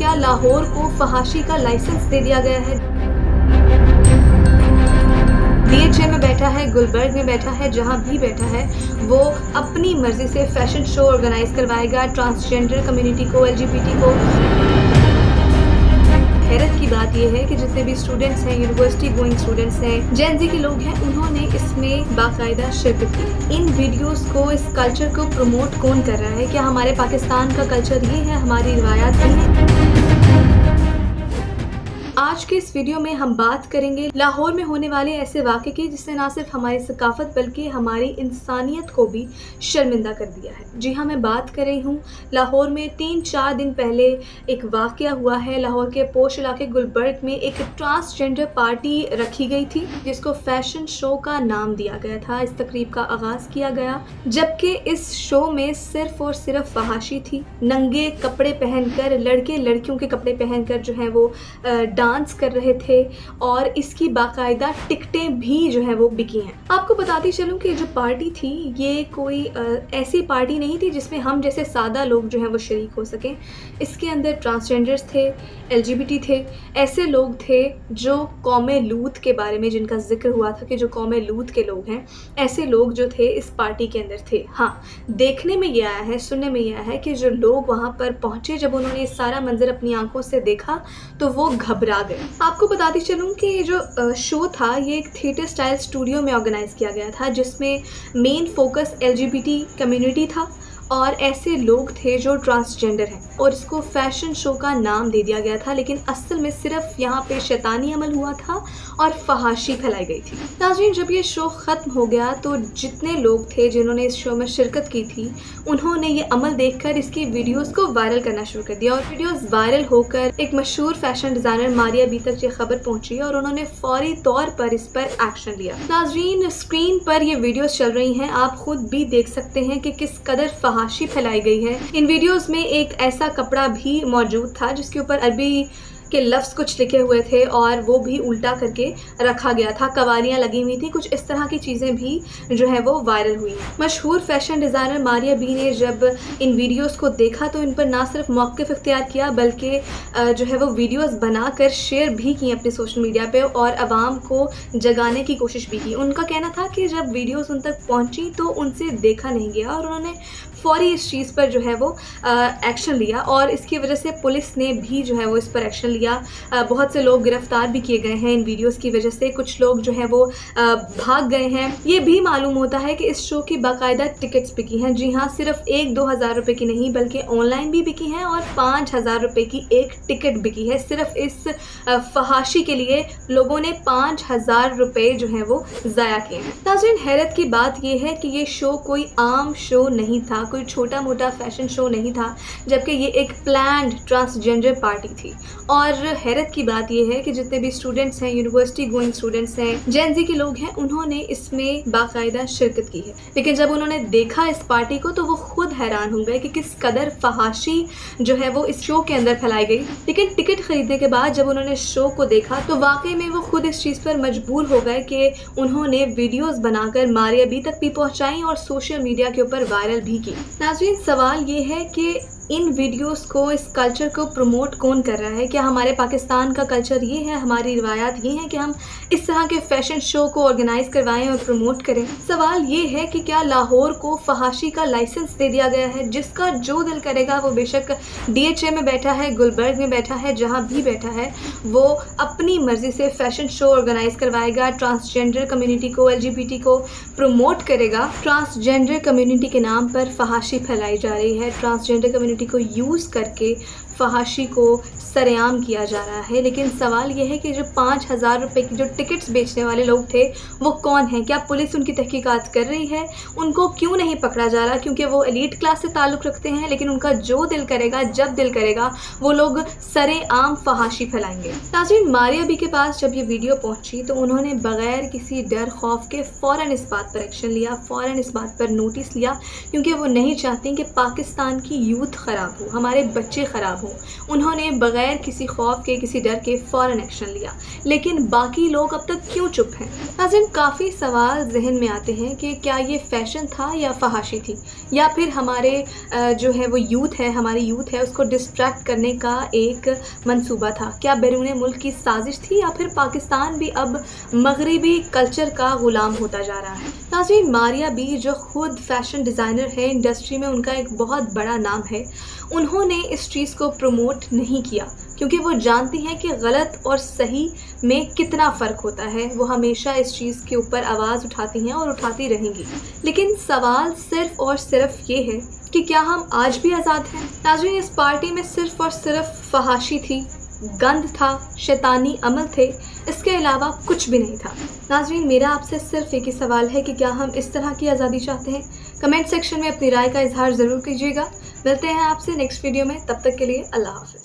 क्या लाहौर को फहाशी का लाइसेंस दे दिया गया है? DHA में बैठा है, गुलबर्ग में बैठा है, जहाँ भी बैठा है वो अपनी मर्जी से फैशन शो ऑर्गेनाइज करवाएगा ट्रांसजेंडर कम्युनिटी को, LGBT को। हैरत की बात यह है कि जितने भी स्टूडेंट्स हैं, यूनिवर्सिटी गोइंग स्टूडेंट्स हैं, जेन ज़ी के लोग हैं, उन्होंने इसमें बाकायदा शिरकत की। इन वीडियोस को, इस कल्चर को प्रमोट कौन कर रहा है? क्या हमारे पाकिस्तान का कल्चर ये है, हमारी रिवायात ये है? आज के इस वीडियो में हम बात करेंगे लाहौर में होने वाले ऐसे वाक़े की जिसने ना सिर्फ हमारी सकाफत बल्कि हमारी इंसानियत को भी शर्मिंदा कर दिया है। जी हाँ, मैं बात कर रही हूँ लाहौर में 3-4 दिन पहले एक वाक़या हुआ है। लाहौर के पोश इलाके गुलबर्ग में एक ट्रांसजेंडर पार्टी रखी गई थी जिसको फैशन शो का नाम दिया गया था। इस तकरीब का आगाज़ किया गया जबकि इस शो में सिर्फ और सिर्फ फहाशी थी। नंगे कपड़े पहनकर, लड़के लड़कियों के कपड़े पहनकर जो है वो डांस कर रहे थे और इसकी बाकायदा टिकटें भी जो है वो बिकी हैं। आपको बताती चलूँ कि जो पार्टी थी ये कोई ऐसी पार्टी नहीं थी जिसमें हम जैसे सादा लोग जो हैं वो शरीक हो सकें। इसके अंदर ट्रांसजेंडर्स थे, LGBT थे, ऐसे लोग थे जो कौम लूत के बारे में, जिनका जिक्र हुआ था कि जो कौम लूत के लोग हैं, ऐसे लोग जो थे इस पार्टी के अंदर थे। हाँ, देखने में ये आया है, सुनने में ये आया है कि जो लोग वहाँ पर पहुँचे, जब उन्होंने ये सारा मंजर अपनी आंखों से देखा तो वो घबरा गए। आपको बताती चलूँ कि ये जो शो था ये एक थिएटर स्टाइल स्टूडियो में ऑर्गेनाइज किया गया था जिसमें मेन फोकस LGBT कम्युनिटी था और ऐसे लोग थे जो ट्रांसजेंडर हैं, और इसको फैशन शो का नाम दे दिया गया था। लेकिन असल में सिर्फ यहाँ पे शैतानी अमल हुआ था और फहाशी फैलाई गई थी। नाज़रीन, जब ये शो ख़त्म हो गया तो जितने लोग थे जिन्होंने इस शो में शिरकत की थी उन्होंने ये अमल देखकर इसकी वीडियोस को वायरल करना शुरू कर दिया और वीडियोस वायरल होकर एक मशहूर फैशन डिज़ाइनर मारिया बी तक ये खबर पहुंची और उन्होंने फौरी तौर पर इस पर एक्शन लिया। नाज़रीन, स्क्रीन पर ये वीडियोस चल रही हैं, आप खुद भी देख सकते हैं कि किस कदर फहाशी फैलाई गई है। इन वीडियोस में एक ऐसा कपड़ा भी मौजूद था जिसके ऊपर अरबी के लफ्ज़ कुछ लिखे हुए थे और वो भी उल्टा करके रखा गया था। कवालियाँ लगी हुई थी, कुछ इस तरह की चीज़ें भी जो है वो वायरल हुई। मशहूर फैशन डिज़ाइनर मारिया बी ने जब इन वीडियोस को देखा तो इन पर ना सिर्फ मौक़िफ़ इख्तियार किया बल्कि जो है वो वीडियोस बनाकर शेयर भी की अपने सोशल मीडिया पे और आवाम को जगाने की कोशिश भी की। उनका कहना था कि जब वीडियोस उन तक पहुंची तो उनसे देखा नहीं गया और उन्होंने फौरी इस चीज़ पर जो है वो एक्शन लिया और इसकी वजह से पुलिस ने भी जो है वो इस पर एक्शन लिया। बहुत से लोग गिरफ्तार भी किए गए हैं इन वीडियोस की वजह से। कुछ लोग जो है वो भाग गए हैं। ये भी मालूम होता है कि इस शो की बाकायदा टिकट्स बिकी हैं। जी हाँ, सिर्फ 1-2 हज़ार रुपये की नहीं बल्कि ऑनलाइन भी बिकी हैं और 5,000 रुपये की एक टिकट बिकी है। सिर्फ इस फहाशी के लिए लोगों ने 5,000 रुपये जो है वो ज़ाया किए हैं। नाज़रीन, हैरत की बात यह है कि ये शो कोई आम शो नहीं था, कोई छोटा मोटा फैशन शो नहीं था, जबकि ये एक प्लान्ड ट्रांसजेंडर पार्टी थी। और हैरत की बात यह है कि जितने भी स्टूडेंट्स हैं, यूनिवर्सिटी गोइंग स्टूडेंट्स हैं, जेन ज़ी के लोग हैं, उन्होंने इसमें बाकायदा शिरकत की है। लेकिन जब उन्होंने देखा इस पार्टी को तो वो खुद हैरान हो गए कि किस कदर फहाशी जो है वो इस शो के अंदर फैलाई गई। लेकिन टिकट खरीदने के बाद जब उन्होंने शो को देखा तो वाकई में वो खुद इस चीज़ पर मजबूर हो गए कि उन्होंने वीडियोस बनाकर मारिया बी तक भी पहुंचाई और सोशल मीडिया के ऊपर वायरल भी की। नाज़रीन, सवाल ये है कि इन वीडियोस को, इस कल्चर को प्रमोट कौन कर रहा है? क्या हमारे पाकिस्तान का कल्चर ये है, हमारी रिवायात ये है कि हम इस तरह के फैशन शो को ऑर्गेनाइज करवाएं और प्रमोट करें? सवाल ये है कि क्या लाहौर को फहाशी का लाइसेंस दे दिया गया है? जिसका जो दिल करेगा वो बेशक DHA में बैठा है, गुलबर्ग में बैठा है, जहाँ भी बैठा है वो अपनी मर्जी से फैशन शो ऑर्गेनाइज करवाएगा, ट्रांसजेंडर कम्युनिटी को, LGBT को प्रमोट करेगा। ट्रांसजेंडर कम्युनिटी के नाम पर फहाशी फैलाई जा रही है। ट्रांसजेंडर कम्युनिटी को यूज़ करके फहाशी को सरेआम किया जा रहा है। लेकिन सवाल यह है कि जो 5,000 रुपये की जो टिकट्स बेचने वाले लोग थे वो कौन हैं? क्या पुलिस उनकी तहकीकात कर रही है? उनको क्यों नहीं पकड़ा जा रहा? क्योंकि वो एलीट क्लास से ताल्लुक़ रखते हैं, लेकिन उनका जो दिल करेगा, जब दिल करेगा, वो लोग सरेआम फहाशी फैलाएंगे। नाज़रीन, मारिया बी के पास जब ये वीडियो पहुंची तो उन्होंने बग़ैर किसी डर खौफ के फ़ौरन इस बात पर एक्शन लिया, फ़ौरन इस बात पर नोटिस लिया, क्योंकि वो नहीं चाहती कि पाकिस्तान की यूथ ख़राब हो, हमारे बच्चे ख़राब हो, ہو، انہوں نے بغیر کسی خوف کے، کسی ڈر کے فوراً ایکشن لیا، لیکن باقی لوگ اب تک کیوں چپ ہیں؟ ناظرین، کافی سوال ذہن میں آتے ہیں کہ کیا یہ فیشن تھا یا فحاشی تھی، یا پھر ہمارے جو ہے وہ ہماری یوتھ ہے اس کو ڈسٹریکٹ کرنے کا ایک منصوبہ تھا؟ کیا بیرون ملک کی سازش تھی، یا پھر پاکستان بھی اب مغربی کلچر کا غلام ہوتا جا رہا ہے؟ ناظرین، ماریا بی جو خود فیشن ڈیزائنر ہے، انڈسٹری میں ان کا ایک بہت بڑا نام ہے، انہوں نے اس چیز کو پروموٹ نہیں کیا کیونکہ وہ جانتی ہیں کہ غلط اور صحیح میں کتنا فرق ہوتا ہے۔ وہ ہمیشہ اس چیز کے اوپر آواز اٹھاتی ہیں اور اٹھاتی رہیں گی، لیکن سوال صرف اور صرف یہ ہے کہ کیا ہم آج بھی آزاد ہیں؟ ناظرین، اس پارٹی میں صرف اور صرف فحاشی تھی، گند تھا، شیطانی عمل تھے، اس کے علاوہ کچھ بھی نہیں تھا۔ ناظرین، میرا آپ سے صرف ایک ہی سوال ہے کہ کیا ہم اس طرح کی آزادی چاہتے ہیں؟ کمنٹ سیکشن میں اپنی رائے کا اظہار ضرور کیجیے گا۔ ملتے ہیں آپ سے نیکسٹ ویڈیو میں، تب تک کے لیے اللہ حافظ۔